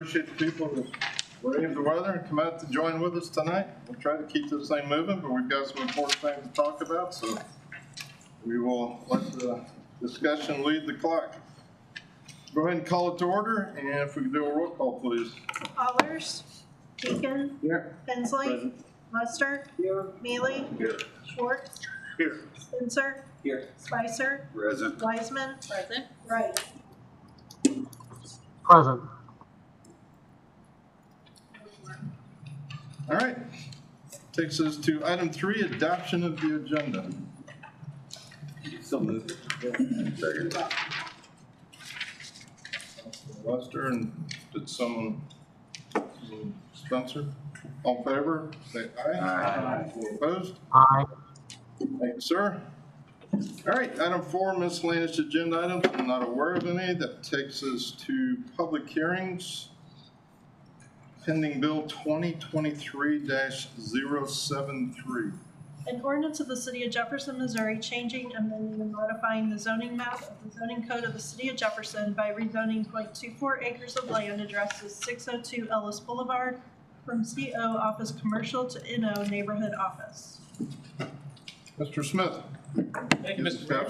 Appreciate the people that brave the weather and come out to join with us tonight. We'll try to keep this thing moving, but we've got some important things to talk about, so we will let the discussion lead the clock. Go ahead and call it to order, and if we can do a roll call, please. Allers, Deacon, Here. Hensley, Present. Lester, Here. Mealy, Here. Schwartz, Here. Spencer, Here. Spicer, Present. Wiseman, present, Wright. Present. All right. Takes us to item 3, adoption of the agenda. So moved. Second. Lester, and did someone, Spencer? All in favor, say aye. Aye. All opposed? Aye. Thank you, sir. All right, item 4, miscellaneous agenda items. I'm not aware of any. That takes us to public hearings. Pending Bill 2023-073. An ordinance of the City of Jefferson, Missouri, changing, amending, and modifying the zoning map of the zoning code of the City of Jefferson by rezoning .24 acres of land addressed as 602 Ellis Boulevard from CO Office Commercial to NO Neighborhood Office. Mr. Smith. Thank you, Mr. Mayor.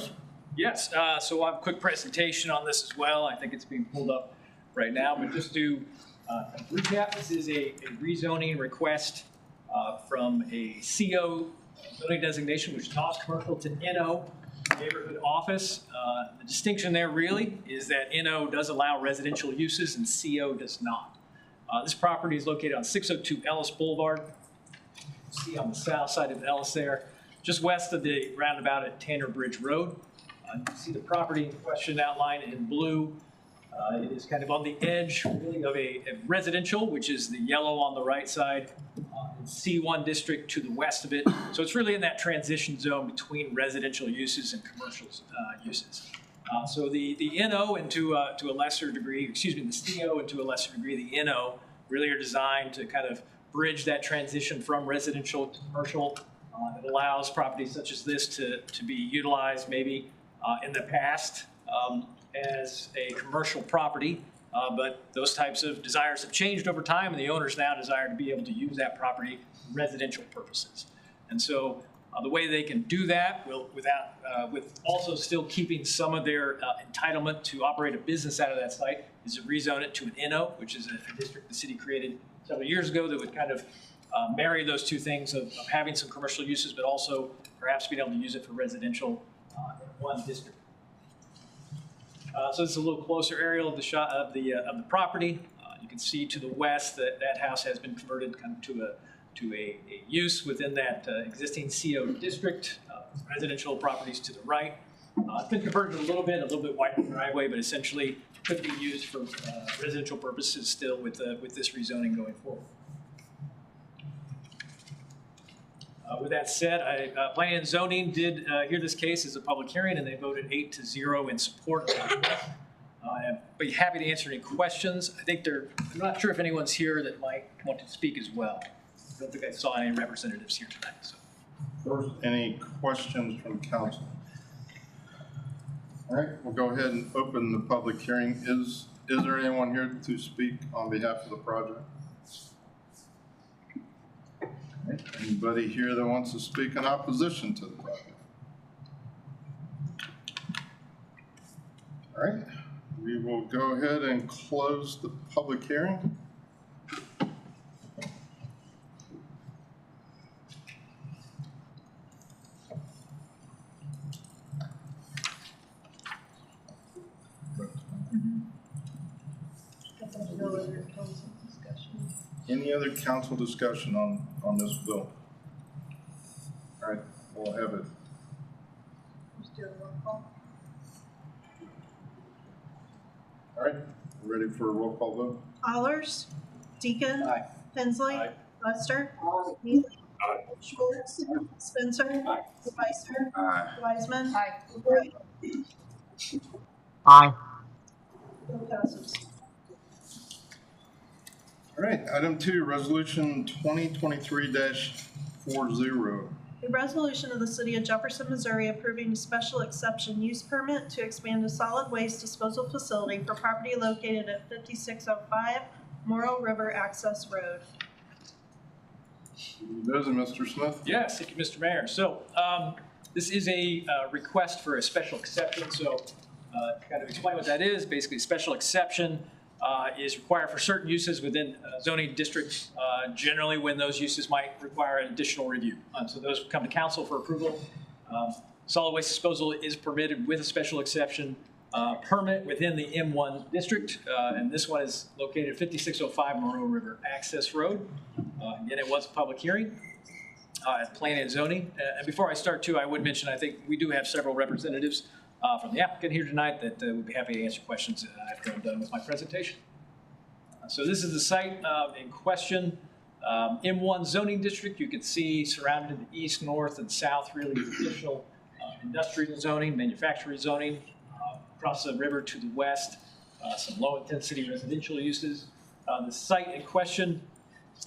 Yes, so I'll have a quick presentation on this as well. I think it's being pulled up right now, but just to recap, this is a rezoning request from a CO zoning designation, which talks commercial, to NO, neighborhood office. The distinction there really is that NO does allow residential uses and CO does not. This property is located on 602 Ellis Boulevard. See on the south side of Ellis there, just west of the roundabout at Tanner Bridge Road. You can see the property in question outlined in blue. It is kind of on the edge really of a residential, which is the yellow on the right side, and C1 district to the west of it. So it's really in that transition zone between residential uses and commercial uses. So the NO and to a lesser degree, excuse me, the CO and to a lesser degree the NO really are designed to kind of bridge that transition from residential to commercial. It allows properties such as this to be utilized maybe in the past as a commercial property, but those types of desires have changed over time, and the owners now desire to be able to use that property for residential purposes. And so the way they can do that with also still keeping some of their entitlement to operate a business out of that site is to rezone it to an NO, which is a district the city created several years ago that would kind of marry those two things of having some commercial uses, but also perhaps being able to use it for residential in one district. So this is a little closer aerial of the shot of the property. You can see to the west that that house has been converted kind of to a use within that existing CO district. Residential properties to the right. It's been converted a little bit wider driveway, but essentially could be used for residential purposes still with this rezoning going forward. With that said, Planning and Zoning did hear this case as a public hearing, and they voted 8-0 in support of it. I'd be happy to answer any questions. I'm not sure if anyone's here that might want to speak as well. I don't think I saw any representatives here tonight. So. First, any questions from council? All right, we'll go ahead and open the public hearing. Is there anyone here to speak on behalf of the project? Anybody here that wants to speak in opposition to the project? All right, we will go ahead and close the public hearing. Any other council discussion on this bill? All right, we'll have it. Just do a roll call. All right, we're ready for a roll call vote. Allers, Deacon, Aye. Hensley, Aye. Lester, Mealy, Aye. Schwartz, Spencer, Spicer, Aye. Wiseman, Wright. Aye. Bill passes. All right, item 2, resolution 2023-40. A resolution of the City of Jefferson, Missouri approving a special exception use permit to expand a solid waste disposal facility for property located at 5605 Morrow River Access Road. Those are Mr. Smith. Yes, thank you, Mr. Mayor. So this is a request for a special exception. So kind of explain what that is. Basically, special exception is required for certain uses within zoning districts, generally when those uses might require an additional review. So those come to council for approval. Solid waste disposal is permitted with a special exception permit within the M1 district, and this one is located at 5605 Morrow River Access Road. Again, it was a public hearing at Planning and Zoning. And before I start too, I would mention, I think we do have several representatives from the applicant here tonight that would be happy to answer questions after I'm done with my presentation. So this is the site in question. M1 zoning district, you can see surrounded to the east, north, and south, really traditional industrial zoning, manufacturing zoning. Across the river to the west, some low-intensity residential uses. The site in question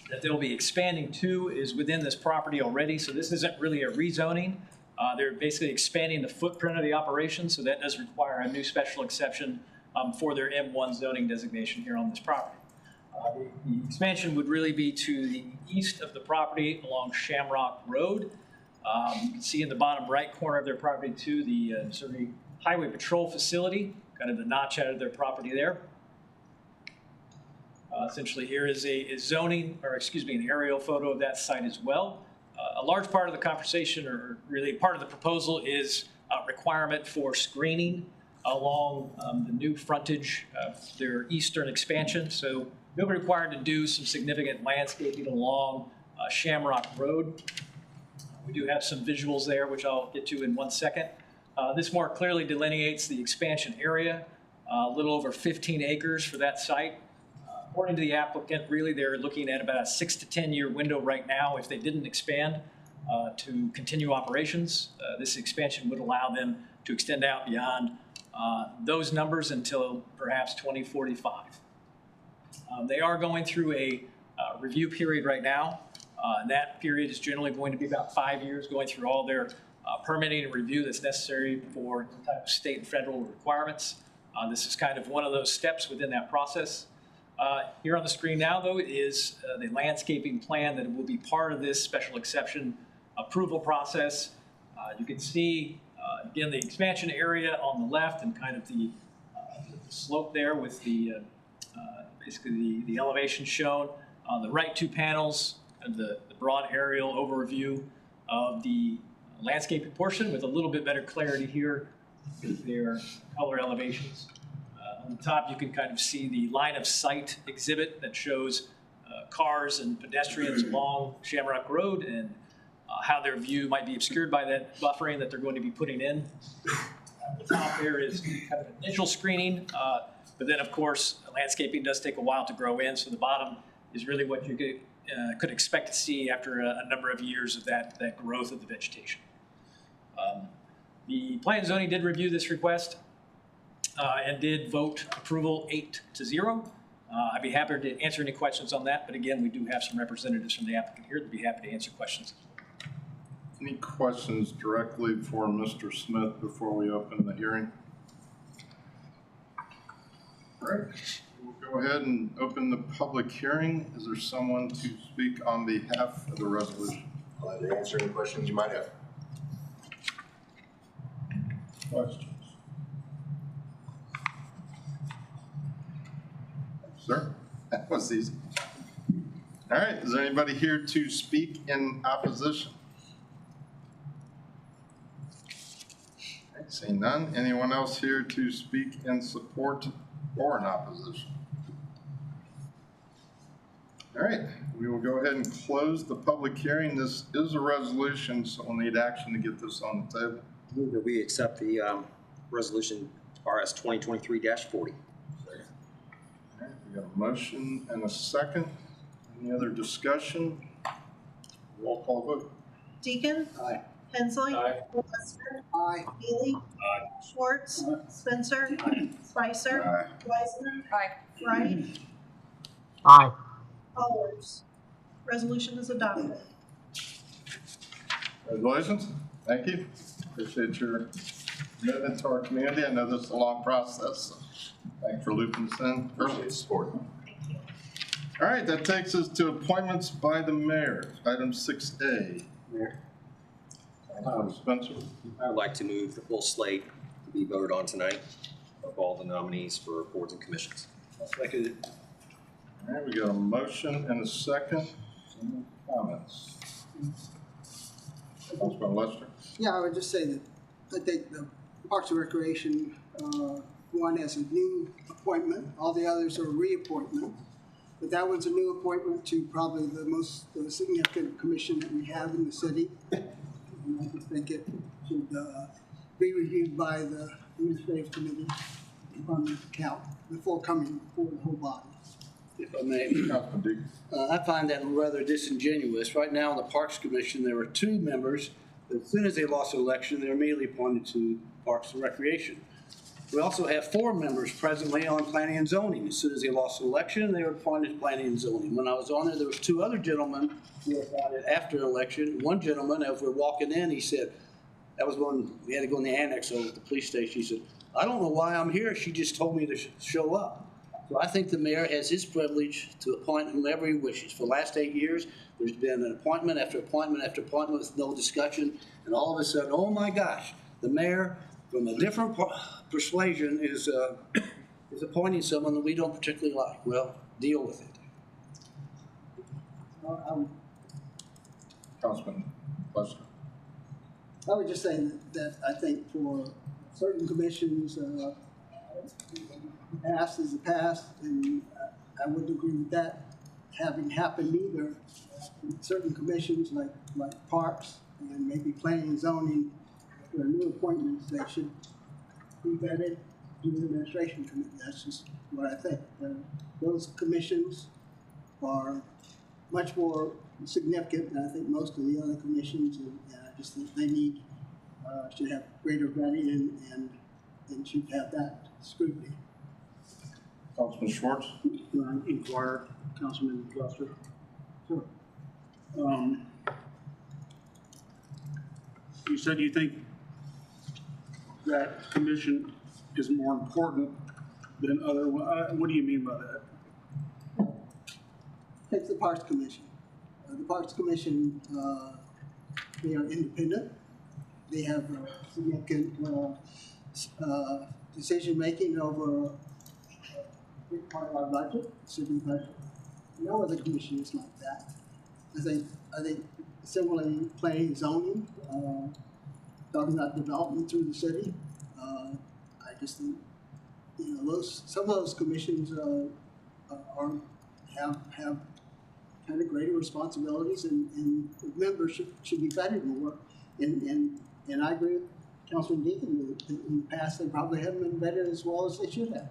that they'll be expanding to is within this property already, so this isn't really a rezoning. They're basically expanding the footprint of the operation, so that does require a new special exception for their M1 zoning designation here on this property. The expansion would really be to the east of the property along Shamrock Road. You can see in the bottom right corner of their property too, the Missouri Highway Patrol facility, kind of the notch out of their property there. Essentially here is a zoning, or excuse me, an aerial photo of that site as well. A large part of the conversation, or really part of the proposal, is a requirement for screening along the new frontage of their eastern expansion. So they'll be required to do some significant landscaping along Shamrock Road. We do have some visuals there, which I'll get to in 1 second. This more clearly delineates the expansion area, a little over 15 acres for that site. According to the applicant, really they're looking at about a 6 to 10 year window right now if they didn't expand to continue operations. This expansion would allow them to extend out beyond those numbers until perhaps 2045. They are going through a review period right now, and that period is generally going to be about 5 years, going through all their permitting and review that's necessary for the type of state and federal requirements. This is kind of one of those steps within that process. Here on the screen now, though, is the landscaping plan that will be part of this special exception approval process. You can see, again, the expansion area on the left and kind of the slope there with the basically the elevation shown. On the right 2 panels, the broad aerial overview of the landscaping portion with a little bit better clarity here with their color elevations. On the top, you can kind of see the line of sight exhibit that shows cars and pedestrians along Shamrock Road and how their view might be obscured by that buffering that they're going to be putting in. At the top there is kind of initial screening, but then of course, landscaping does take a while to grow in, so the bottom is really what you could expect to see after a number of years of that growth of the vegetation. The Planning and Zoning did review this request and did vote approval 8-0. I'd be happy to answer any questions on that, but again, we do have some representatives from the applicant here that'd be happy to answer questions. Any questions directly for Mr. Smith before we open the hearing? All right, we'll go ahead and open the public hearing. Is there someone to speak on behalf of the resolution? Glad to answer any questions you might have. Questions? Sir, that was easy. All right, is there anybody here to speak in opposition? Okay, seeing none. Anyone else here to speak in support or in opposition? All right, we will go ahead and close the public hearing. This is a resolution, so we'll need action to get this on the table. Move that we accept the resolution RS 2023-40. All right, we got a motion and a second. Any other discussion? Roll call vote. Deacon? Aye. Hensley? Aye. Lester? Aye. Healy? Schwartz? Spencer? Spicer? Aye. Wiseman? Wright? Aye. Allers. Resolution is adopted. Congratulations. Thank you. Appreciate your commitment to our community. I know this is a long process. So thanks for looping us in. Appreciate the support. All right, that takes us to appointments by the mayor, item 6A. Mayor. Spencer? I would like to move the full slate to be voted on tonight of all the nominees for boards and commissions. Second. All right, we got a motion and a second. Any comments? Councilman Lester? Yeah, I would just say that I think the Parks and Recreation, one has a new appointment, all the others are reappointment. But that one's a new appointment to probably the most significant commission that we have in the city. And I just think it should be reviewed by the administrative committee on the count before coming before the whole body. If I may, Councilman Deacon? I find that rather disingenuous. Right now, in the Parks Commission, there are 2 members. As soon as they lost the election, they're immediately appointed to Parks and Recreation. We also have 4 members presently on Planning and Zoning. As soon as they lost the election, they were appointed to Planning and Zoning. When I was on there was 2 other gentlemen who were appointed after the election. One gentleman, as we're walking in, he said, that was when we had to go in the annex over at the police station. He said, I don't know why I'm here. She just told me to show up. So I think the mayor has his privilege to appoint whomever he wishes. For the last 8 years, there's been an appointment after appointment after appointment with no discussion. And all of a sudden, oh my gosh, the mayor from a different persuasion is appointing someone that we don't particularly like. Well, deal with it. Councilman Lester? I would just say that I think for certain commissions, the past is the past, and I wouldn't agree with that having happened either. Certain commissions like Parks and maybe Planning and Zoning, if there are new appointments, they should be vetted through the administration committee. That's just what I think. Those commissions are much more significant than I think most of the other commissions, and I just think they need should have greater vetting and should have that scrutiny. Councilman Schwartz? Inquire, Councilman Lester. Sure. You said you think that commission is more important than other, what do you mean by that? Take the Parks Commission. The Parks Commission, they are independent. They have significant decision-making over a big part of our budget, city budget. No other commission is like that. I think similarly, planning and zoning, talking about development through the city. I just think, some of those commissions have kind of greater responsibilities, and members should be vetted more. And I agree with Councilman Deacon that in the past they probably haven't been vetted as well as they should have.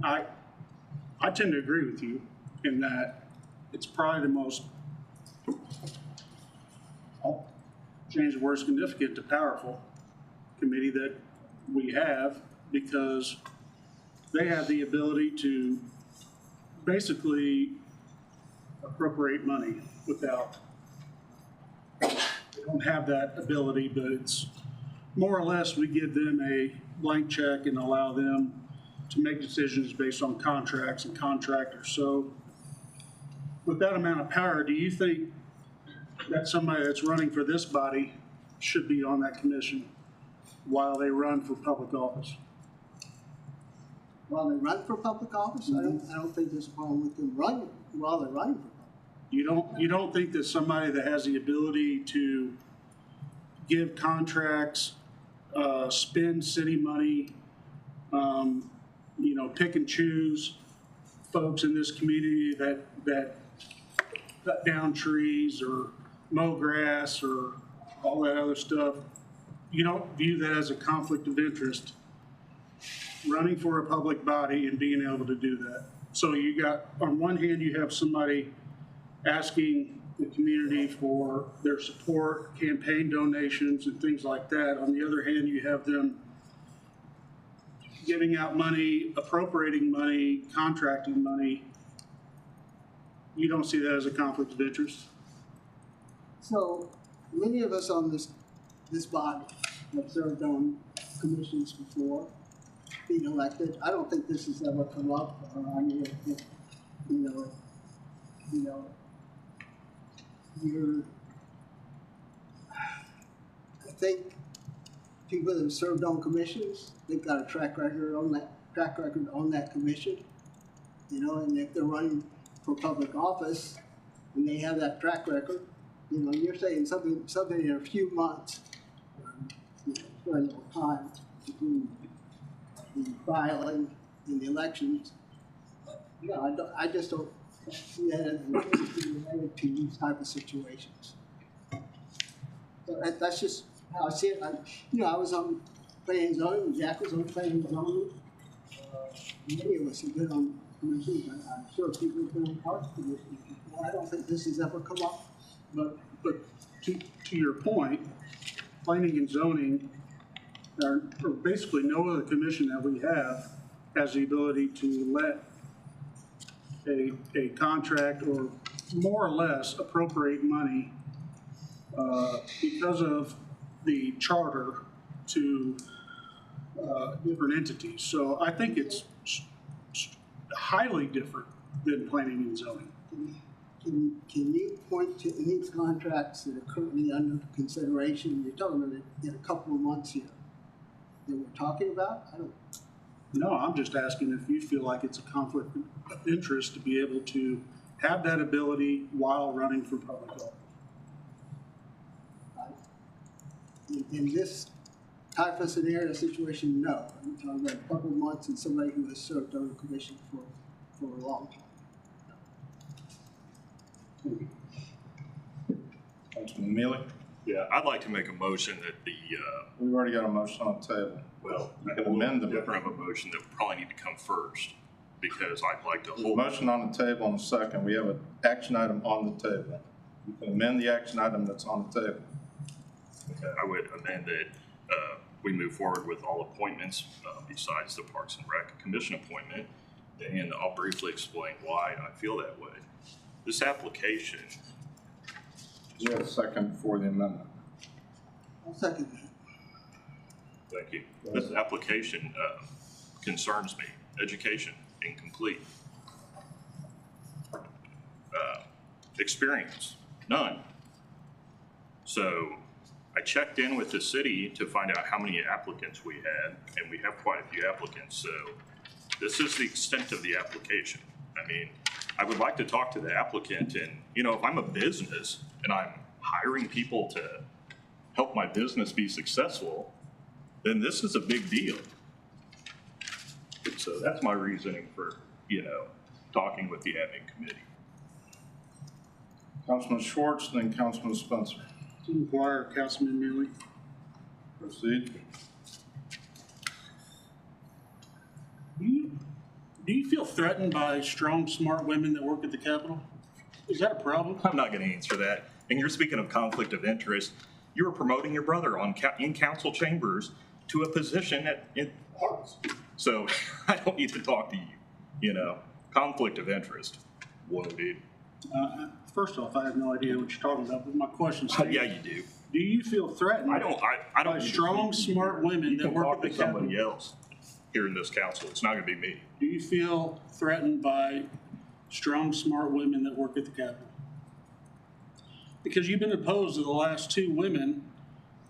I tend to agree with you in that it's probably the most, I'll change the word significant to powerful committee that we have, because they have the ability to basically appropriate money without, they don't have that ability, but it's more or less we give them a blank check and allow them to make decisions based on contracts and contractors. So with that amount of power, do you think that somebody that's running for this body should be on that commission while they run for public office? While they run for public office, I don't think there's a problem with them running while they're running for public. You don't think that somebody that has the ability to give contracts, spend city money, pick and choose folks in this community that cut down trees or mow grass or all that other stuff, you don't view that as a conflict of interest, running for a public body and being able to do that? So you got, on one hand, you have somebody asking the community for their support, campaign donations and things like that. On the other hand, you have them giving out money, appropriating money, contracting money. You don't see that as a conflict of interest? So many of us on this body have served on commissions before being elected. I don't think this has ever come up. I think people that have served on commissions, they've got a track record on that commission. You know, and if they're running for public office and they have that track record, you know, you're saying something in a few months, you know, very little time between the filing and the elections. No, I just don't see that as related to these type of situations. So that's just how I see it. I was on planning and zoning, Jack was on planning and zoning. Many of us have been on commissions, and I'm sure people have been on parks commissions before. I don't think this has ever come up. But to your point, planning and zoning, or basically no other commission that we have has the ability to let a contract or more or less appropriate money because of the charter to different entities. So I think it's highly different than planning and zoning. Can you point to any contracts that are currently under consideration? You're talking about it in a couple of months here that we're talking about? I don't. No, I'm just asking if you feel like it's a conflict of interest to be able to have that ability while running for public office. In this type of scenario situation, no. I'm talking about a couple of months and somebody who has served on the commission for a long time. Councilman Mealy? Yeah, I'd like to make a motion that the, We've already got a motion on the table. well, You can amend the different of a motion that would probably need to come first, because I'd like to There's a hold. motion on the table in a second. We have an action item on the table. You can amend the action item that's on the table. I would amend that we move forward with all appointments besides the Parks and Rec Commission appointment, and I'll briefly explain why I feel that way. This application, You have a second for the amendment. I'll second that. thank you, this application concerns me. Education, incomplete. Experience, none. So I checked in with the city to find out how many applicants we had, and we have quite a few applicants. So this is the extent of the application. I mean, I would like to talk to the applicant, and, you know, if I'm a business and I'm hiring people to help my business be successful, then this is a big deal. So that's my reasoning for, you know, talking with the admin committee. Councilman Schwartz, then Councilman Spencer. To inquire, Councilman Mealy. Proceed. Do you feel threatened by strong, smart women that work at the Capitol? Is that a problem? I'm not going to answer that. And you're speaking of conflict of interest. You were promoting your brother in council chambers to a position in Parks. So I don't need to talk to you, you know. Conflict of interest. Whoa, dude. First off, I have no idea what you're talking about, but my question is, Yeah, you do. do you feel threatened I don't by need to strong, speak to you. smart women You that can work talk at the to somebody Capitol? else here in this council. It's not going to be me. Do you feel threatened by strong, smart women that work at the Capitol? Because you've been opposed to the last two women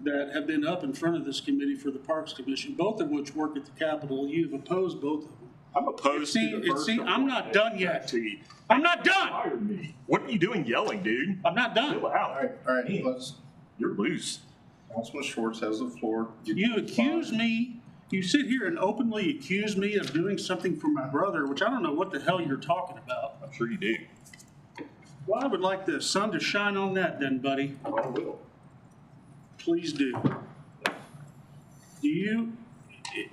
that have been up in front of this committee for the Parks Commission, both of which work at the Capitol. You've opposed both of them. I'm opposed to the first I'm not done yet. appointment. I'm not done. Fired me. What are you doing yelling, dude? I'm not done. Chill out. All right, let's, You're loose. Councilman Schwartz has the floor. You accuse me, you sit here and openly accuse me of doing something for my brother, which I don't know what the hell you're talking about. I'm sure you do. Well, I would like the sun to shine on that then, buddy. I will. Please do.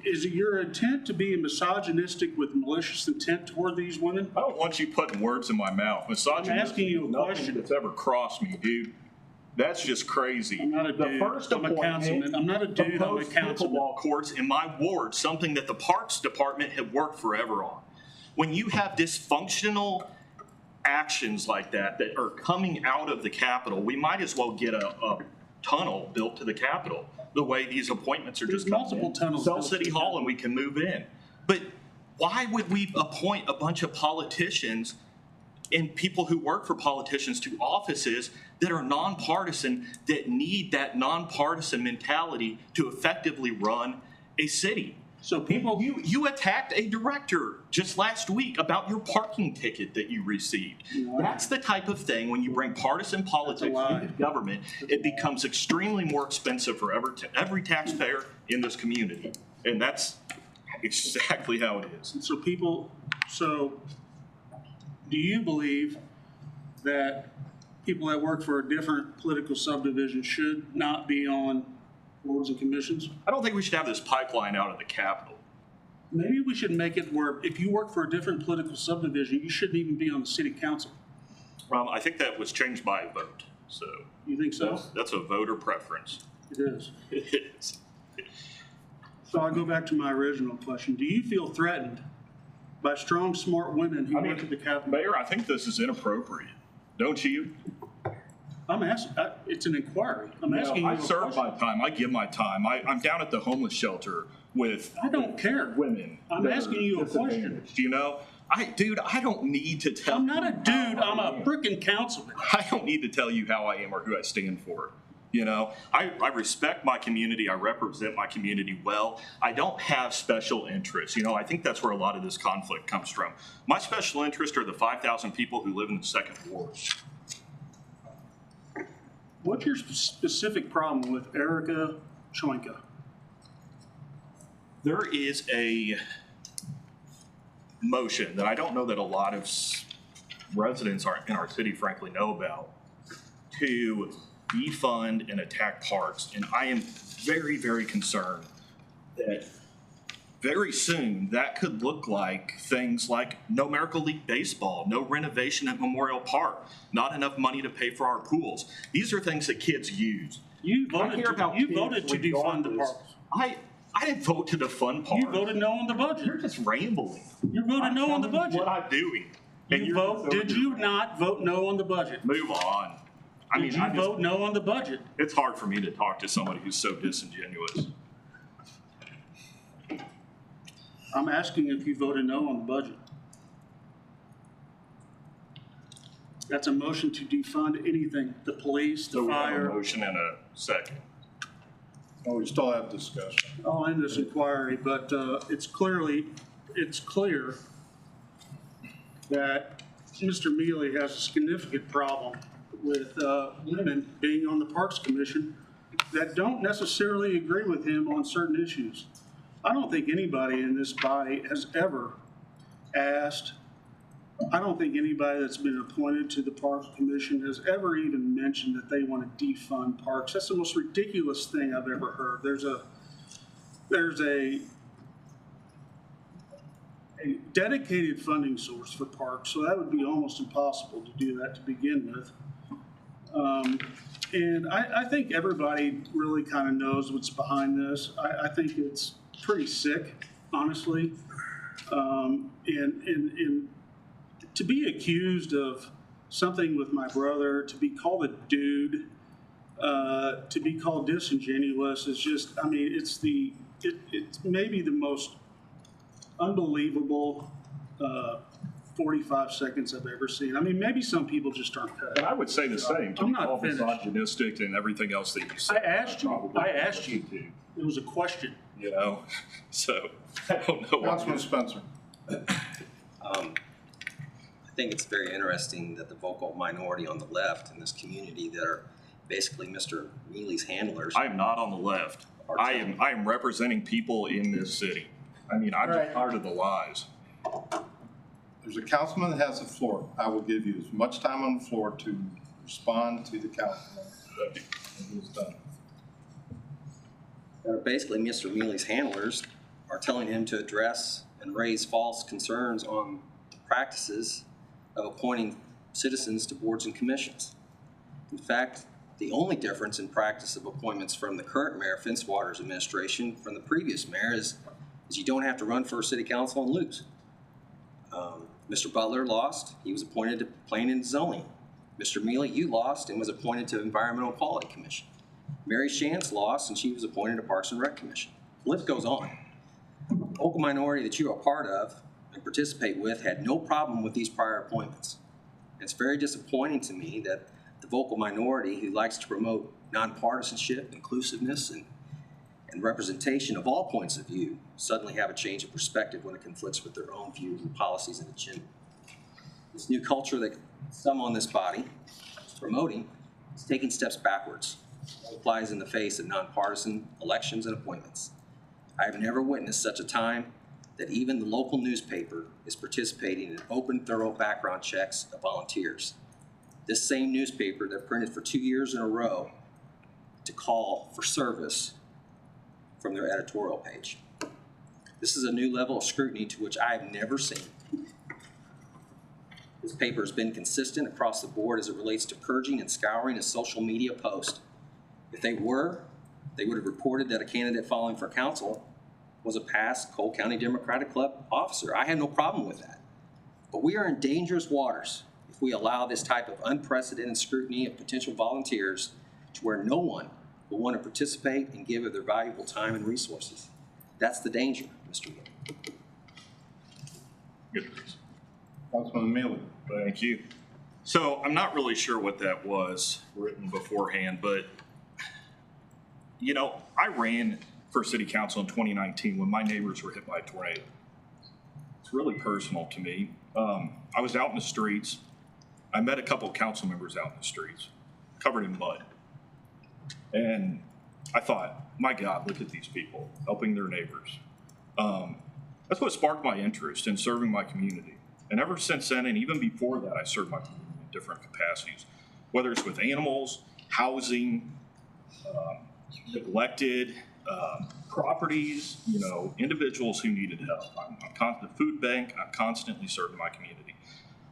Is it your intent to be misogynistic with malicious intent toward these women? I don't want you putting words in my mouth. Misogyny I'm asking you a is nothing question. that's ever crossed me, dude. That's just crazy. I'm not a The dude. first I'm a councilman. I'm not a dude. I'm a proposed councilman. pickleball courts in my ward, something that the Parks Department had worked forever on. When you have dysfunctional actions like that that are coming out of the Capitol, we might as well get a tunnel built to the Capitol. The way these appointments are There's just coming multiple in. tunnels Sell built City to Hall and we can move in. But why would we appoint a bunch of politicians and people who work for politicians to offices that are nonpartisan, that need that nonpartisan mentality to effectively run a city. So people, You attacked a director just last week about your parking ticket that you received. That's the type of thing, when you bring partisan politics into government, it becomes extremely more expensive for every taxpayer in this community. And that's exactly how it is. so do you believe that people that work for a different political subdivision should not be on boards and commissions? I don't think we should have this pipeline out of the Capitol. Maybe we should make it where if you work for a different political subdivision, you shouldn't even be on the city council. I think that was changed by a vote, so. You think so? That's a voter preference. It is. It is. So I go back to my original question. Do you feel threatened by strong, smart women who work at the Capitol? Mayor, I think this is inappropriate, don't you? I'm asking, it's an inquiry. I'm asking you a I serve question. my time, I give my time. I'm down at the homeless shelter with I don't care. women. I'm that asking are you a question. disadvantaged, You know, dude, I don't need to tell I'm not a you dude, how I'm I a am. frickin' councilman. I don't need to tell you how I am or who I stand for. You know, I respect my community. I represent my community well. I don't have special interests. You know, I think that's where a lot of this conflict comes from. My special interests are the 5,000 people who live in the second ward. What's your specific problem with Erica Choinka? There is a motion that I don't know that a lot of residents in our city frankly know about, to defund and attack parks. And I am very, very concerned that very soon that could look like things like no Miracle League baseball, no renovation at Memorial Park, not enough money to pay for our pools. These are things that kids use. You I voted hear to, about you kids voted to defund the regardless. parks. I didn't vote to defund parks. You voted no on the budget. You're just rambling. You voted no on the telling you budget. What I'm doing. And You you're vote, just did over you here. not vote no on the budget? Move on. I Did mean, you vote no on the budget? it's hard for me to talk to somebody who's so disingenuous. I'm asking if you voted no on the budget. That's a motion to defund anything, the police, So the we have a fire. motion and a second. Oh, we still have discussion. I'll end this inquiry, but it's clear that Mr. Mealy has a significant problem with women being on the Parks Commission that don't necessarily agree with him on certain issues. I don't think anybody in this body has ever asked, I don't think anybody that's been appointed to the Parks Commission has ever even mentioned that they want to defund parks. That's the most ridiculous thing I've ever heard. There's a dedicated funding source for parks, so that would be almost impossible to do that to begin with. And I think everybody really kind of knows what's behind this. I think it's pretty sick, honestly. And to be accused of something with my brother, to be called a dude, to be called disingenuous is just, I mean, it's maybe the most unbelievable 45 seconds I've ever seen. I mean, maybe some people just aren't cut. And I would say the same. I'm not finished. Misogynistic and everything else that you said. I asked you. Probably It was a question. You know, so I don't know. Councilman Spencer. I think it's very interesting that the vocal minority on the left in this community that are basically Mr. Mealy's handlers. I am not on the left. I am representing people in this city. I mean, I'm just tired of the lies. There's a councilman that has the floor. I will give you as much time on the floor to respond to the councilman. He is done. Basically, Mr. Mealy's handlers are telling him to address and raise false concerns on the practices of appointing citizens to boards and commissions. In fact, the only difference in practice of appointments from the current mayor, Finswater's administration, from the previous mayor is you don't have to run for city council and lose. Mr. Butler lost. He was appointed to Planning and Zoning. Mr. Mealy, you lost and was appointed to Environmental Quality Commission. Mary Shantz lost and she was appointed to Parks and Rec Commission. The list goes on. The vocal minority that you are part of and participate with had no problem with these prior appointments. It's very disappointing to me that the vocal minority who likes to promote nonpartisanship, inclusiveness, and representation of all points of view suddenly have a change of perspective when it conflicts with their own views and policies and agenda. This new culture that some on this body is promoting is taking steps backwards. It flies in the face of nonpartisan elections and appointments. I have never witnessed such a time that even the local newspaper is participating in open, thorough background checks of volunteers. This same newspaper that printed for 2 years in a row to call for service from their editorial page. This is a new level of scrutiny to which I have never seen. This paper has been consistent across the board as it relates to purging and scouring a social media post. If they would have reported that a candidate following for council was a past Cole County Democratic Club officer. I had no problem with that. But we are in dangerous waters if we allow this type of unprecedented scrutiny of potential volunteers to where no one will want to participate and give of their valuable time and resources. That's the danger, Mr. Gill. Good. Councilman Mealy. Thank you. So I'm not really sure what that was written beforehand, but you know, I ran for city council in 2019 when my neighbors were hit by a tornado. It's really personal to me. I was out in the streets. I met a couple of council members out in the streets, covered in mud. And I thought, my God, look at these people helping their neighbors. That's what sparked my interest in serving my community. And ever since then, and even before that, I served my community in different capacities, whether it's with animals, housing, neglected properties, you know, individuals who needed help. The food bank, I'm constantly serving my community.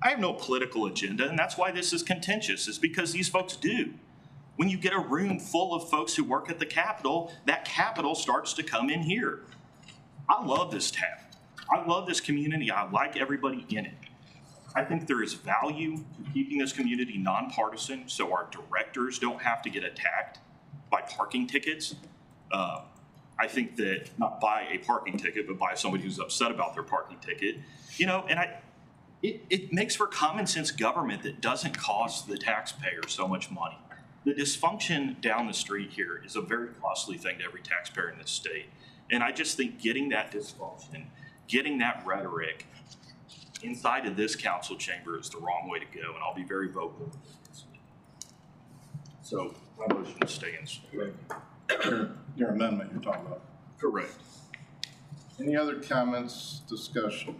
I have no political agenda, and that's why this is contentious, is because these folks do. When you get a room full of folks who work at the Capitol, that capital starts to come in here. I love this town. I love this community. I like everybody in it. I think there is value to keeping this community nonpartisan so our directors don't have to get attacked by parking tickets. I think that not by a parking ticket, but by somebody who's upset about their parking ticket, you know, and it makes for common sense government that doesn't cost the taxpayer so much money. The dysfunction down the street here is a very costly thing to every taxpayer in this state. And I just think getting that dysfunction, getting that rhetoric inside of this council chamber is the wrong way to go, and I'll be very vocal. So my motion stands. Your amendment you're talking about. Correct. Any other comments, discussion?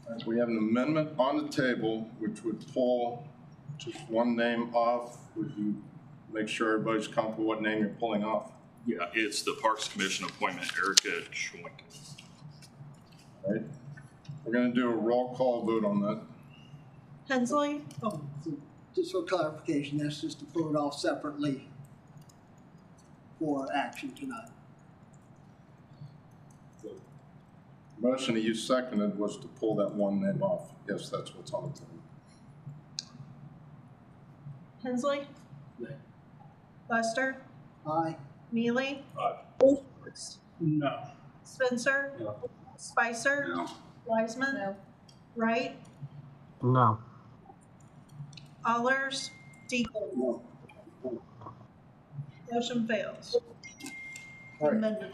All right, we have an amendment on the table which would pull just one name off. Would you make sure everybody's comfortable what name you're pulling off? Yeah, it's the Parks Commission appointment, Erica Schwenk. All right. We're going to do a roll call vote on that. Hensley? So just for clarification, that's just to pull it off separately for action tonight. The motion that you seconded was to pull that one name off. Yes, that's what's on the table. Hensley? Nay. Lester? Aye. Mealy? Aye. No. Spencer? No. Spicer? No. Wiseman? No. Wright? No. Allers? Deacon? No. Motion fails. All right. Amendment.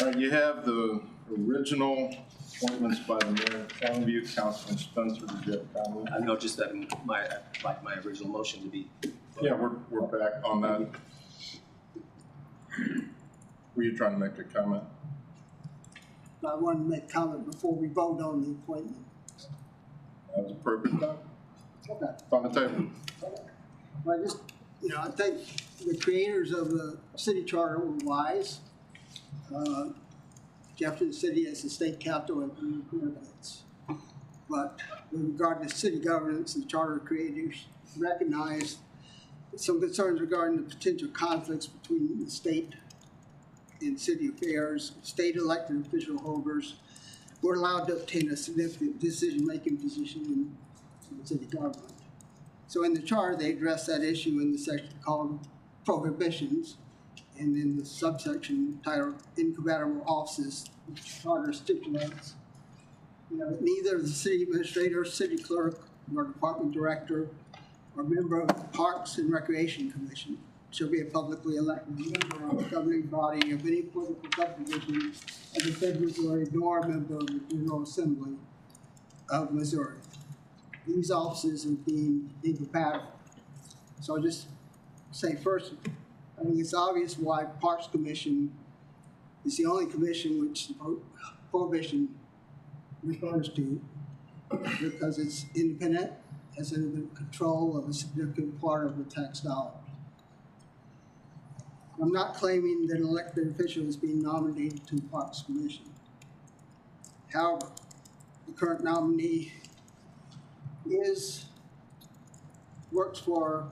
All right, you have the original appointments by the mayor, Longview, Councilman Spencer. Did you have a comment? I know just that my original motion to be. Yeah, we're back on that. Were you trying to make a comment? I wanted to make a comment before we vote on the appointment. That was appropriate time. Okay. It's on the table. Well, I think the creators of the city charter were wise. Jefferson City as the state capital and benefits. But with regard to city governance, the charter creators recognized some concerns regarding the potential conflicts between the state and city affairs. State elected official holders were allowed to obtain a significant decision-making position in city government. So in the charter, they addressed that issue in the section called prohibitions, and then the subsection titled incompatible offices, which charter stipulates, that neither the city administrator, city clerk, nor department director, or member of the Parks and Recreation Commission shall be a publicly elected member of the governing body of any political subdivision of the state of Missouri, nor a member of the General Assembly of Missouri. These offices are deemed incompatible. So I'll just say first, I think it's obvious why Parks Commission is the only commission which the prohibition refers to, because it's independent, has independent control of a significant part of the tax dollars. I'm not claiming that an elected official is being nominated to the Parks Commission. However, the current nominee works for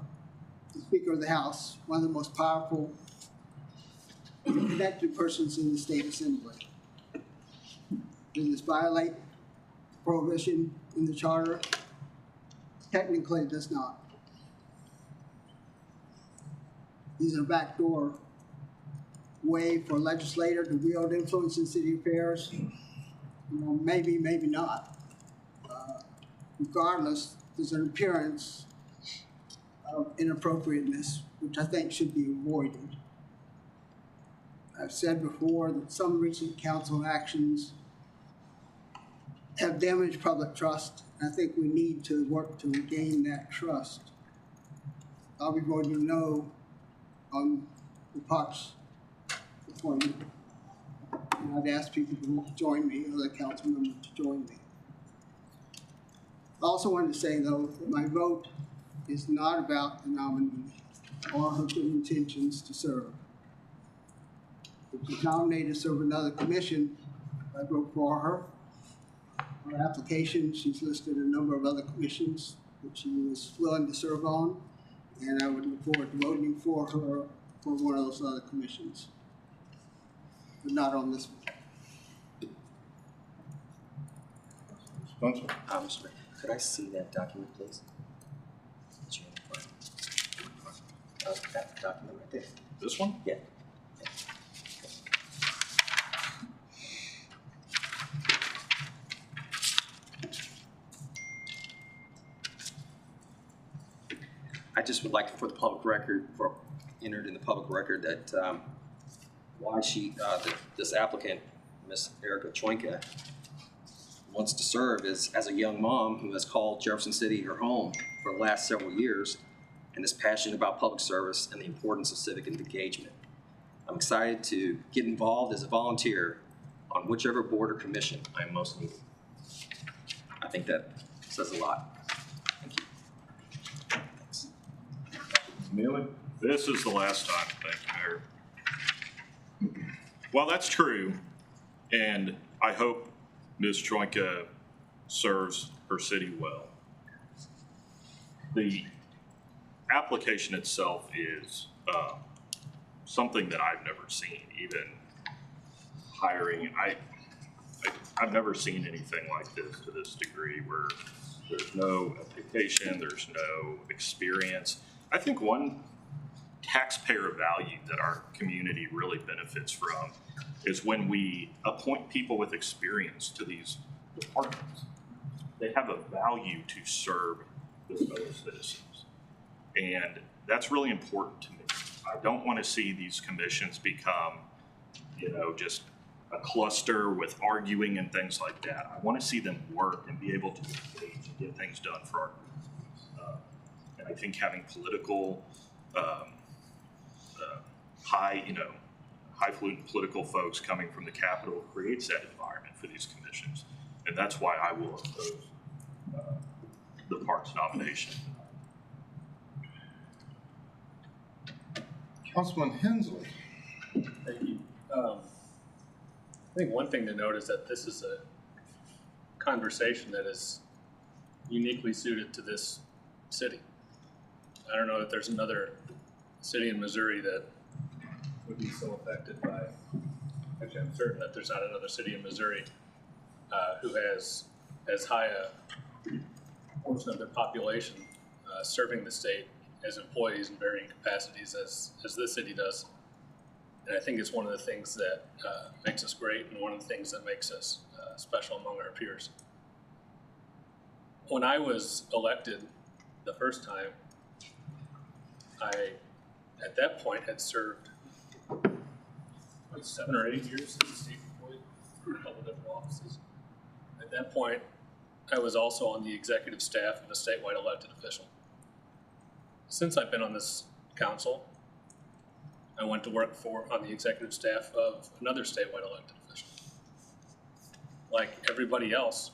the Speaker of the House, one of the most powerful and connected persons in the state assembly. Does this violate prohibition in the charter? Technically, it does not. Is it a backdoor way for a legislator to wield influence in city affairs? Well, maybe, maybe not. Regardless, there's an appearance of inappropriateness, which I think should be avoided. I've said before that some recent council actions have damaged public trust, and I think we need to work to regain that trust. I'll be voting no on the Parks appointment. And I'd ask people to join me, other council members to join me. I also wanted to say, though, that my vote is not about the nominee or her good intentions to serve. If she's nominated to serve another commission, I vote for her. On her application, she's listed a number of other commissions that she was willing to serve on, and I would look forward to voting for her for one of those other commissions, but not on this one. Spencer? Mr. Mayor, could I see that document, please? That document right there. This one? Yeah. I just would like for the public record, entered in the public record, that why this applicant, Miss Erica Choinka, wants to serve is as a young mom who has called Jefferson City her home for the last several years and is passionate about public service and the importance of civic engagement. I'm excited to get involved as a volunteer on whichever board or commission I'm most needed. I think that says a lot. Thank you. Thanks. Neely? This is the last time, thank you, Mayor. Well, that's true, and I hope Ms. Troika serves her city well. The application itself is something that I've never seen, even hiring. I've never seen anything like this to this degree, where there's no application, there's no experience. I think one taxpayer value that our community really benefits from is when we appoint people with experience to these departments. They have a value to serve the fellow citizens. And that's really important to me. I don't want to see these commissions become, just a cluster with arguing and things like that. I want to see them work and be able to engage and get things done for our communities. And I think having political, highfalutin political folks coming from the Capitol creates that environment for these commissions. And that's why I will oppose the Parks nomination. Councilman Hensley? Thank you. I think one thing to note is that this is a conversation that is uniquely suited to this city. I don't know if there's another city in Missouri that would be so affected by, actually I'm certain that there's not another city in Missouri who has as high a portion of their population serving the state as employees in varying capacities as this city does. And I think it's one of the things that makes us great and one of the things that makes us special among our peers. When I was elected the first time, I, at that point, had served 7 or 8 years as a state employee in a couple different offices. At that point, I was also on the executive staff of a statewide elected official. Since I've been on this council, I went to work on the executive staff of another statewide elected official. Like everybody else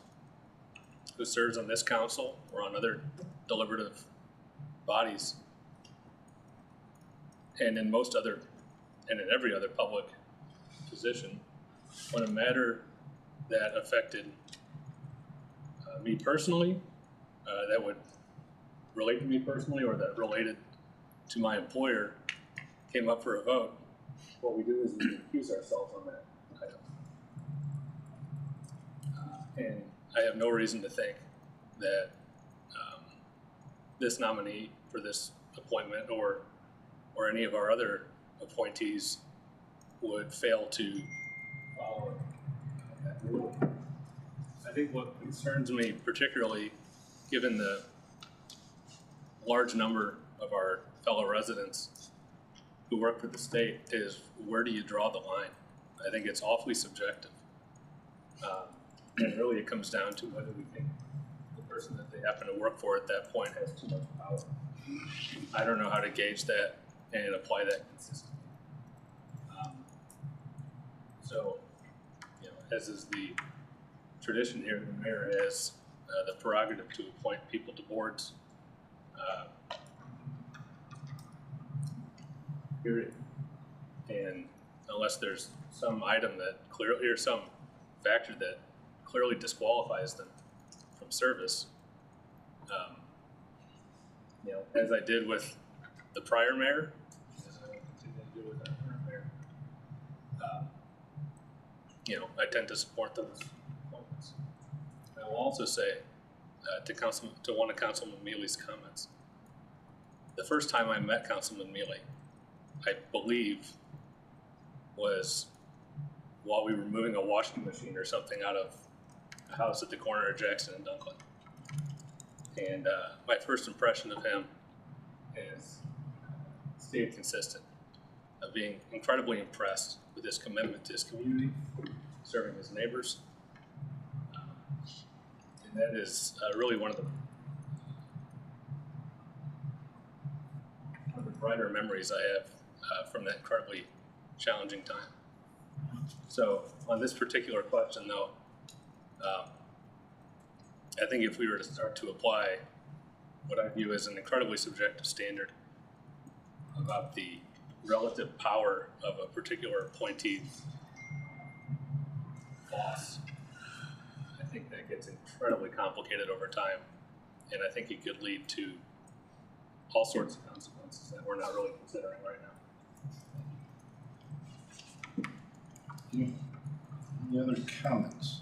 who serves on this council or on other deliberative bodies, and in every other public position, when a matter that affected me personally, that would relate to me personally, or that related to my employer, came up for a vote, what we do is we recuse ourselves on that item. And I have no reason to think that this nominee for this appointment or any of our other appointees would fail to follow that rule. I think what concerns me particularly, given the large number of our fellow residents who work for the state, is where do you draw the line? I think it's awfully subjective. And really it comes down to whether we think the person that they happen to work for at that point has too much power. I don't know how to gauge that and apply that consistently. So, as is the tradition here, the mayor has the prerogative to appoint people to boards. Period. And unless there's some item that clearly, or some factor that clearly disqualifies them from service, as I did with the prior mayor, as I will continue to do with our current mayor, I tend to support those appointments. I will also say to one of Councilman Mealy's comments, the first time I met Councilman Mealy, I believe, was while we were moving a washing machine or something out of a house at the corner of Jackson and Dunklin. And my first impression of him has stayed consistent, of being incredibly impressed with his commitment to his community, serving his neighbors. And that is really one of the brighter memories I have from that incredibly challenging time. So on this particular question though, I think if we were to start to apply what I view as an incredibly subjective standard about the relative power of a particular appointee's boss, I think that gets incredibly complicated over time, and I think it could lead to all sorts of consequences that we're not really considering right now. Any other comments?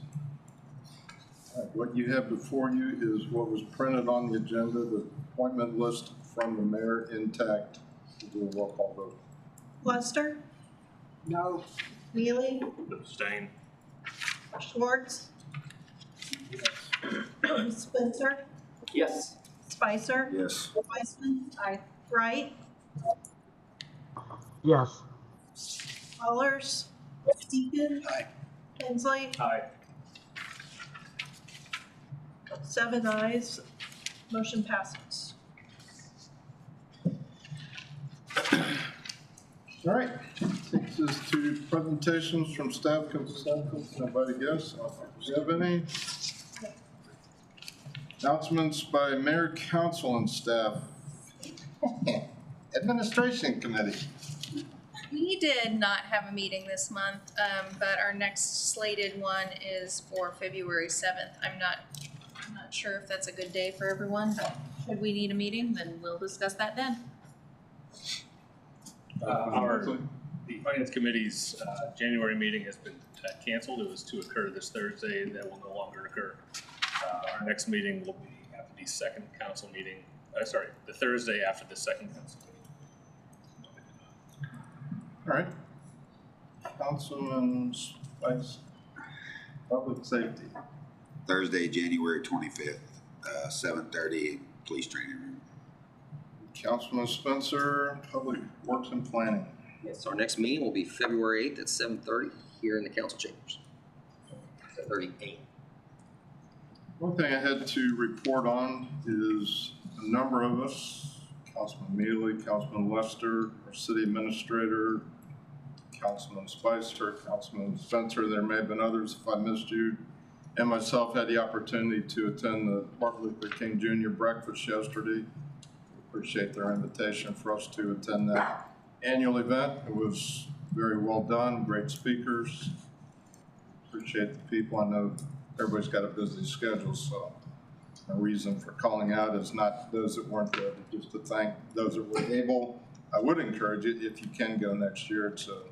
All right, what you have before you is what was printed on the agenda, the appointment list from the mayor intact. We'll do a roll call vote. Lester, No. Mealy, Abstain. Schwartz, Spencer, Yes. Spicer, Yes. Weissman, Wright, Yes. Allers, Deacon, Hensley, Aye. 7 ayes, motion passes. All right, takes us to presentations from staff consultants. Nobody guess? Do you have any? Announcements by mayor, council, and staff. Administration committee. We did not have a meeting this month, but our next slated one is for February 7th. I'm not sure if that's a good day for everyone, but should we need a meeting, then we'll discuss that then. The Finance Committee's January meeting has been canceled. It was to occur this Thursday. That will no longer occur. Our next meeting will be after the second council meeting, the Thursday after the second council meeting. All right. Councilman Spice, Public Safety. Thursday, January 25th, 7:30, police training room. Councilman Spencer, Public Works and Planning. Yes, our next meeting will be February 8th at 7:30 here in the council chambers. 7:38. One thing I had to report on is a number of us, Councilman Mealy, Councilman Lester, our city administrator, Councilman Spicer, Councilman Spencer, there may have been others if I missed you, and myself had the opportunity to attend the Martin Luther King Jr. breakfast yesterday. Appreciate their invitation for us to attend that annual event. It was very well done, great speakers. Appreciate the people. I know everybody's got a busy schedule, so no reason for calling out is not those that weren't there, but just to thank those that were able. I would encourage you, if you can go next year, it's a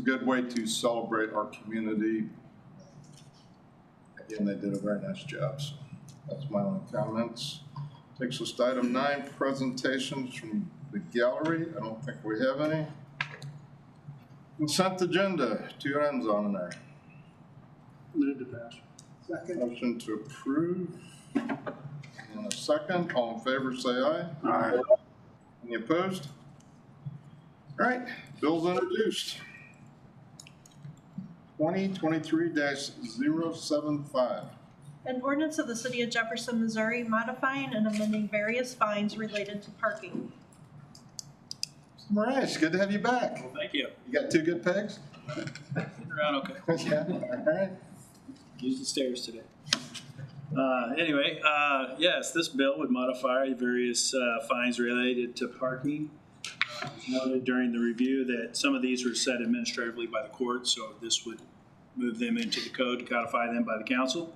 good way to celebrate our community. Again, they did a very nice job, so that's my only comments. Takes us to item 9, presentations from the gallery. I don't think we have any. Consent agenda, 2 items on there. Move to pass. Second. Motion to approve. And a second. All in favor, say aye. Aye. Any opposed? All right, bills introduced. 2023-075. An ordinance of the City of Jefferson, Missouri modifying and amending various fines related to parking. Mr. Moraes, good to have you back. Well, thank you. You got 2 good pegs? Sitting around okay. Yeah, all right. Use the stairs today. Yes, this bill would modify various fines related to parking. It's noted during the review that some of these were set administratively by the court, so this would move them into the code to codify them by the council.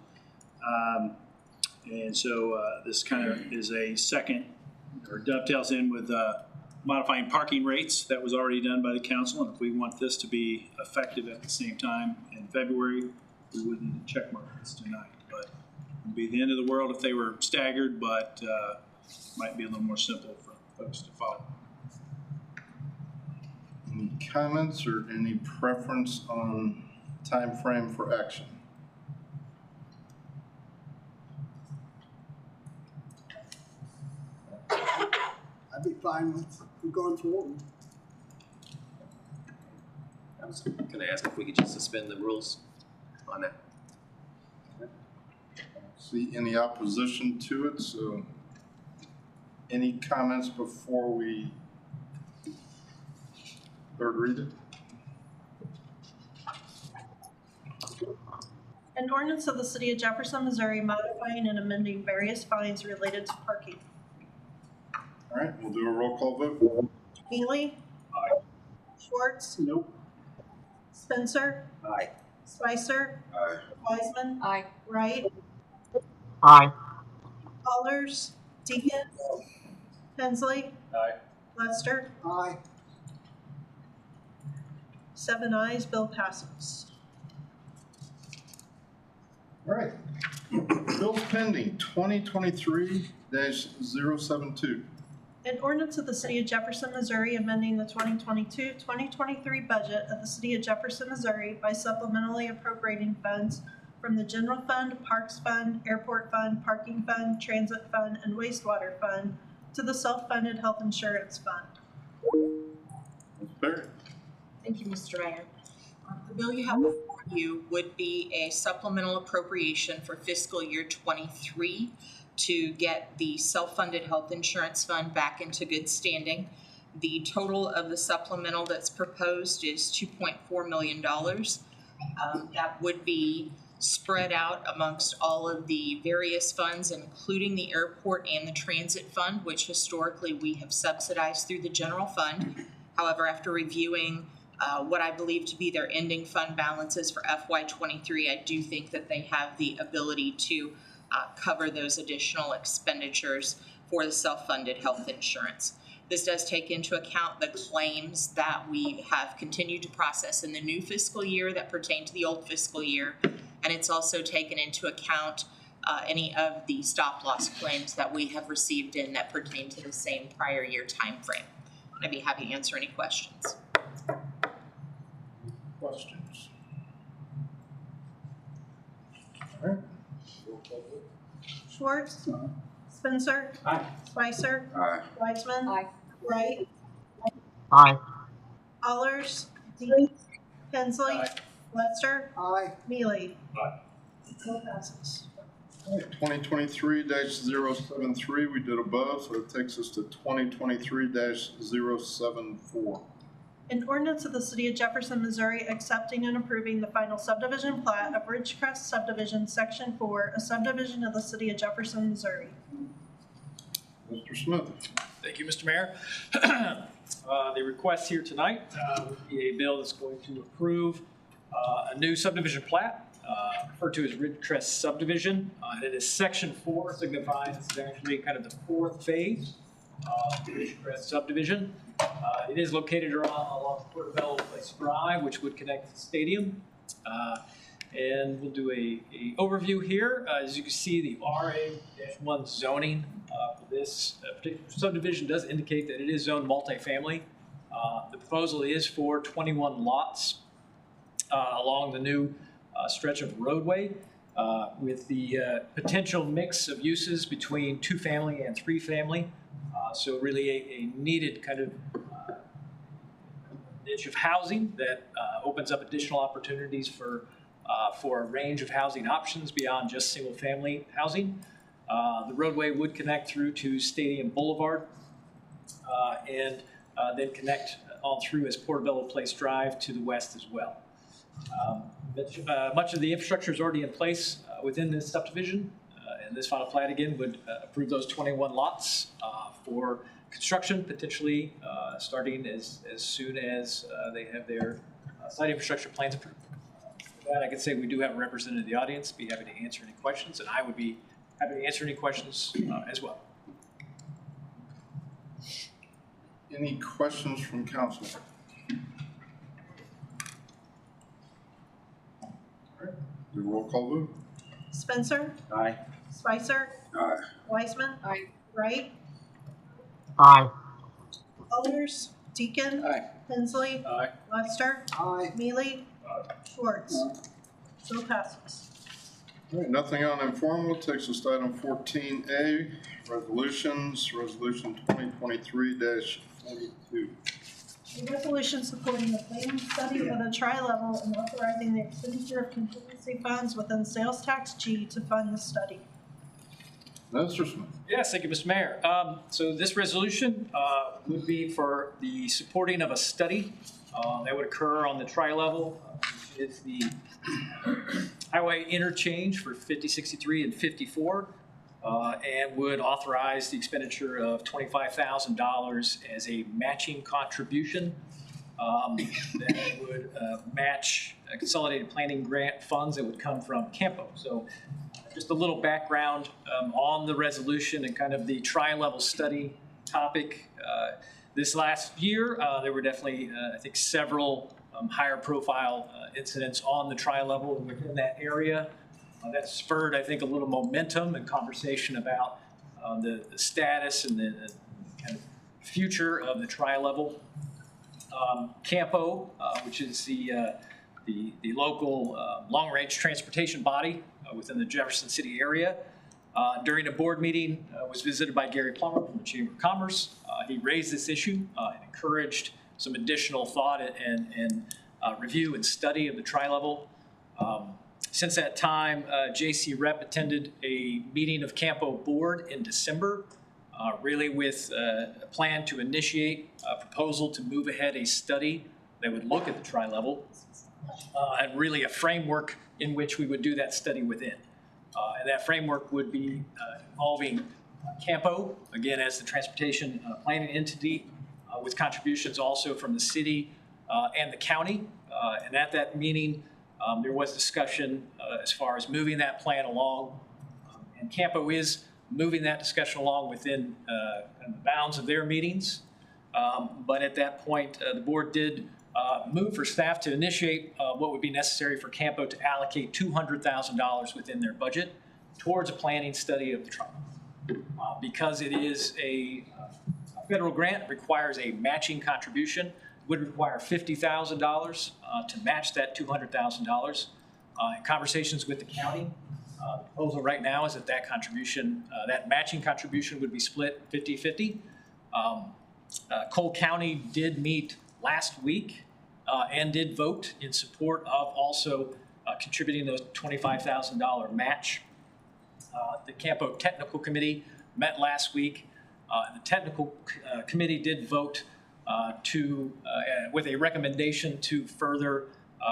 This kind of is a second, or dovetails in with modifying parking rates that was already done by the council. And if we want this to be effective at the same time in February, we wouldn't check mark this tonight. But it would be the end of the world if they were staggered, but might be a little more simple for folks to follow. Any comments or any preference on time frame for action? I'd be fine with going forward. I was gonna ask if we could just suspend the rules on that. See any opposition to it, so any comments before we third read it? An ordinance of the City of Jefferson, Missouri modifying and amending various fines related to parking. All right, we'll do a roll call vote. Mealy? Aye. Schwartz? Nope. Spencer? Aye. Spicer? Aye. Wiseman? Aye. Wright? Aye. Allers? Deacon? Hensley? Aye. Lester? Aye. 7 ayes, bill passes. All right, bills pending, 2023-072. An ordinance of the City of Jefferson, Missouri amending the 2022-2023 budget of the City of Jefferson, Missouri by supplementally appropriating funds from the General Fund, Parks Fund, Airport Fund, Parking Fund, Transit Fund, and Wastewater Fund to the Self-Funded Health Insurance Fund. Ms. Perry. Thank you, Mr. Mayor. The bill you have before you would be a supplemental appropriation for fiscal year 23 to get the self-funded health insurance fund back into good standing. The total of the supplemental that's proposed is $2.4 million. That would be spread out amongst all of the various funds, including the airport and the transit fund, which historically we have subsidized through the general fund. However, after reviewing what I believe to be their ending fund balances for FY23, I do think that they have the ability to cover those additional expenditures for the self-funded health insurance. This does take into account the claims that we have continued to process in the new fiscal year that pertain to the old fiscal year, and it's also taken into account any of the stop-loss claims that we have received in that pertain to the same prior year time frame. I'd be happy to answer any questions. questions? All right. Schwartz. Spencer. Aye. Spicer. Aye. Wiseman. Aye. Wright. Aye. Allers. Dean. Hensley. Aye. Lester. Aye. Mealy. Aye. Bill passes. 2023-073, we did above, so it takes us to 2023-074. An ordinance of the City of Jefferson, Missouri, accepting and approving the final subdivision plat of Ridgecrest Subdivision, Section 4, a subdivision of the City of Jefferson, Missouri. Mr. Smith. Thank you, Mr. Mayor. The request here tonight would be a bill that's going to approve a new subdivision plat referred to as Ridgecrest Subdivision. It is Section 4, signifies it's actually kind of the fourth phase of the Ridgecrest Subdivision. It is located along Portobello Place Drive, which would connect to the stadium. And we'll do a overview here. As you can see, the RA-1 zoning for this particular subdivision does indicate that it is zoned multifamily. The proposal is for 21 lots along the new stretch of roadway with the potential mix of uses between 2-family and 3-family. So really a needed kind of niche of housing that opens up additional opportunities for a range of housing options beyond just single-family housing. The roadway would connect through to Stadium Boulevard and then connect on through as Portobello Place Drive to the west as well. Much of the infrastructure is already in place within this subdivision, and this final plat again would approve those 21 lots for construction, potentially starting as soon as they have their site infrastructure plans approved. With that, I can say we do have a representative in the audience, be happy to answer any questions, and I would be happy to answer any questions as well. Any questions from council? Do roll call vote. Spencer. Aye. Spicer. Aye. Wiseman. Aye. Wright. Aye. Allers. Deacon. Aye. Hensley. Aye. Lester. Aye. Mealy. Schwartz. Bill passes. All right, nothing on informal, takes us to item 14A, resolutions, resolution 2023-42. A resolution supporting the planning study of a tri-level and authorizing the expenditure of contingency funds within sales tax G to fund the study. Mr. Smith. Yes, thank you, Mr. Mayor. So this resolution would be for the supporting of a study that would occur on the tri-level. It's the highway interchange for 50, 63, and 54, and would authorize the expenditure of $25,000 as a matching contribution that would match a consolidated planning grant funds that would come from Campo. So just a little background on the resolution and kind of the tri-level study topic. This last year, there were definitely, I think, several higher profile incidents on the tri-level within that area. That spurred, I think, a little momentum and conversation about the status and the kind of future of the tri-level. Campo, which is the local long-range transportation body within the Jefferson City area, during a board meeting was visited by Gary Plummer from the Chamber of Commerce. He raised this issue and encouraged some additional thought and review and study of the tri-level. Since that time, JC Rep attended a meeting of Campo board in December, really with a plan to initiate a proposal to move ahead a study that would look at the tri-level and really a framework in which we would do that study within. And that framework would be involving Campo, again, as the transportation planning entity, with contributions also from the city and the county. And at that meeting, there was discussion as far as moving that plan along. And Campo is moving that discussion along within the bounds of their meetings. But at that point, the board did move for staff to initiate what would be necessary for Campo to allocate $200,000 within their budget towards a planning study of the trial. Because it is a federal grant, it requires a matching contribution. would require $50,000 to match that $200,000. In conversations with the county, the proposal right now is that that contribution, that matching contribution would be split 50-50. Cole County did meet last week and did vote in support of also contributing those $25,000 match. The Campo Technical Committee met last week. And the Technical Committee did vote with a recommendation to further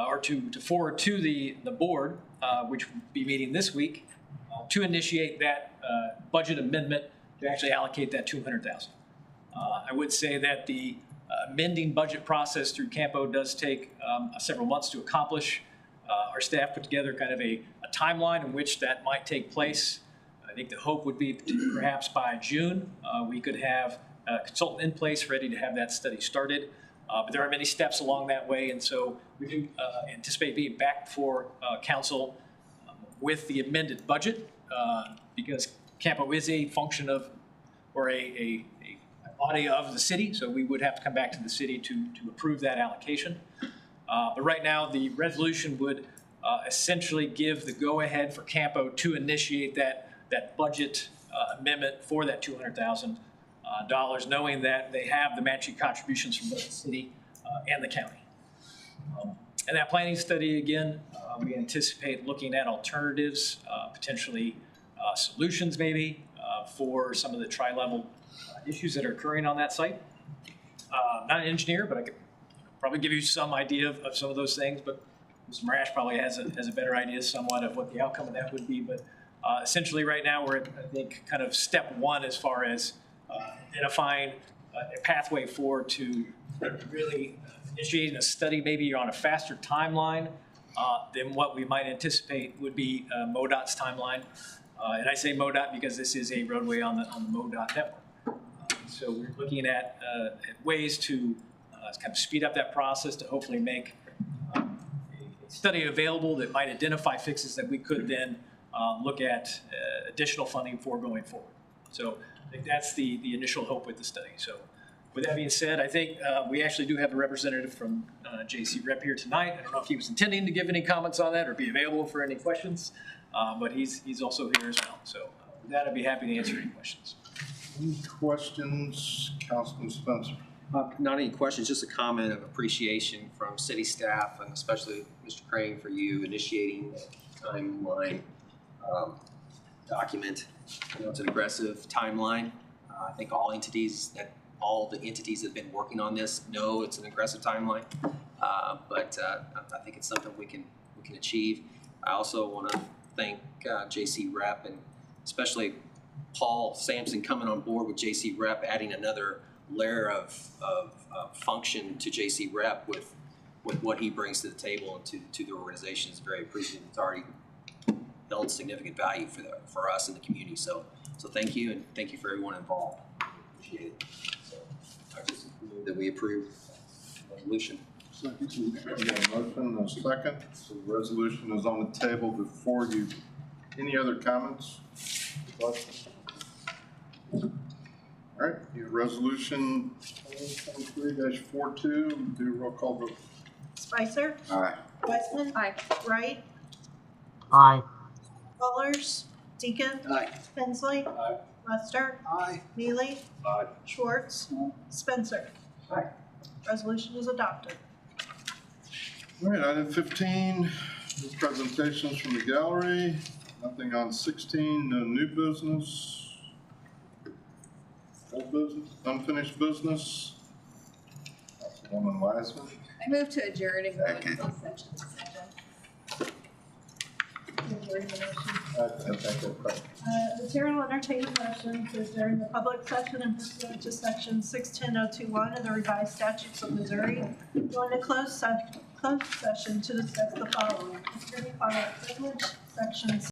or to forward to the board, which will be meeting this week, to initiate that budget amendment to actually allocate that $200,000. I would say that the amending budget process through Campo does take several months to accomplish. Our staff put together kind of a timeline in which that might take place. I think the hope would be perhaps by June, we could have a consultant in place ready to have that study started. But there are many steps along that way, and so we do anticipate being back before council with the amended budget because Campo is a function of, or a body of the city, so we would have to come back to the city to approve that allocation. But right now, the resolution would essentially give the go-ahead for Campo to initiate that budget amendment for that $200,000, knowing that they have the matching contributions from both the city and the county. And that planning study, again, we anticipate looking at alternatives, potentially solutions maybe for some of the tri-level issues that are occurring on that site. Not an engineer, but I could probably give you some idea of some of those things, but Mr. Marash probably has a better idea somewhat of what the outcome of that would be. But essentially right now we're at, I think, kind of step one as far as identifying a pathway forward to really initiating a study maybe on a faster timeline than what we might anticipate would be MoDOT's timeline. And I say MoDOT because this is a roadway on the MoDOT network. So we're looking at ways to kind of speed up that process to hopefully make a study available that might identify fixes that we could then look at additional funding for going forward. So I think that's the initial hope with the study. So with that being said, I think we actually do have a representative from JC Rep here tonight. I don't know if he was intending to give any comments on that or be available for any questions, but he's also here as well. So with that, I'd be happy to answer any questions. Any questions, Councilman Spencer? Not any questions, just a comment of appreciation from city staff and especially Mr. Crane for you initiating the timeline document. I know it's an aggressive timeline. I think all the entities that have been working on this know it's an aggressive timeline, but I think it's something we can achieve. I also want to thank JC Rep and especially Paul Sampson coming on board with JC Rep, adding another layer of function to JC Rep with what he brings to the table and to the organization is very appreciated. It's already held significant value for us in the community. So thank you, and thank you for everyone involved. Appreciate it. So I just move that we approve the resolution. Second. We got a motion and a second. So the resolution is on the table before you. Any other comments? Questions? All right, your resolution 2023-42, do a roll call vote. Spicer. Aye. Weissman. Aye. Wright. Aye. Fallers. Deacon. Aye. Hensley. Aye. Lester. Aye. Neely. Aye. Schwartz. Spencer. Aye. Resolution is adopted. All right, item 15, presentations from the gallery. Nothing on 16, no new business. Old business, unfinished business. Councilwoman Wiseman. I move to adjourn and go Second. into closed session. The chair will entertain a motion to adjourn the public session and pursuant to section 610.021 of the revised statutes of Missouri. Go into closed session to discuss the following: attorney-client privilege, section